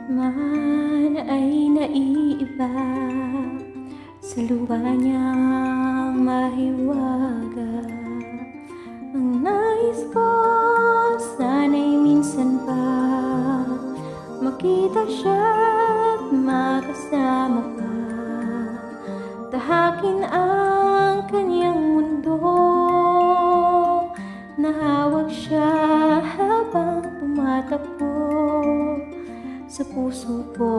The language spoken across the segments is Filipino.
man ay naiiba sa lupa niyang mahiwaga. Ang nais ko sana'y minsan pa makita siya't makasama pa. Tahakin ang kanyang mundo, nahawak siya habang tumatakbo. Sa puso ko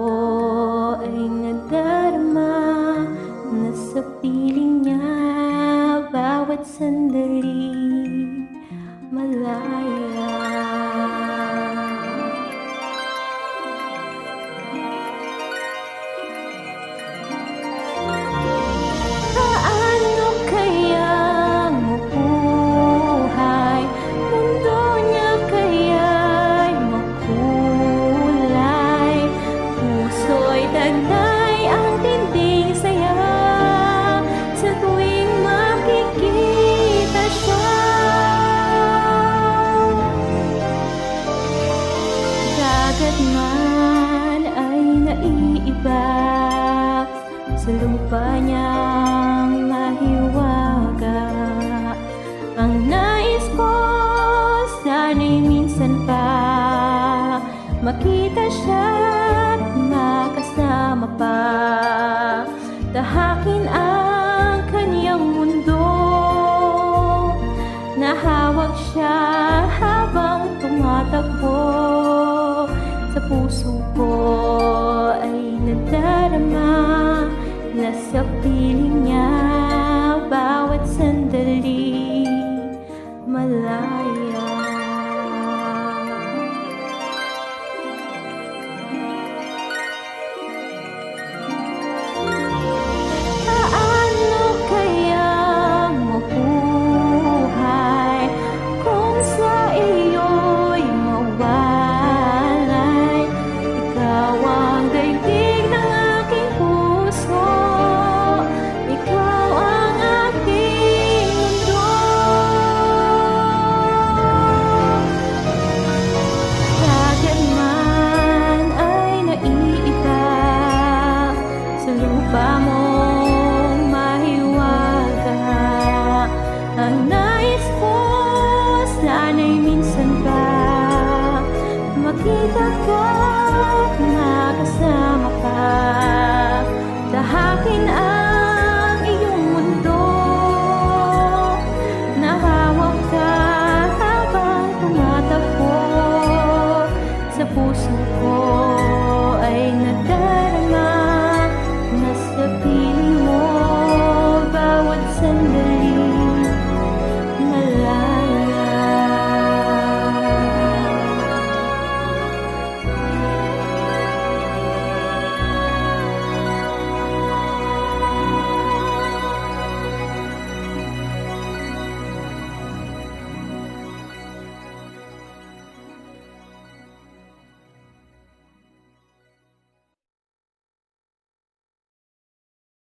ay nadarama na sa piling niya bawat sandali malaya. Paano kayang mabuhay? Mundo niya kaya'y makulay, puso'y taglay ang tinding saya sa tuwing makikita siya. Dagat man ay naiiba sa lupa niyang mahiwaga. Ang nais ko sana'y minsan pa makita siya't makasama pa. Tahakin ang kanyang mundo, nahawak siya habang tumatakbo. Sa puso ko ay nadarama na sa piling niya bawat sandali malaya. Paano kayang mabuhay kung sa iyo'y mawalay? Ikaw ang daigdig ng aking puso, ikaw ang aking mundo. Dagat man ay naiiba sa lupa mong mahiwaga. Ang nais ko sana'y minsan pa makita ka, makasama ka. Tahakin ang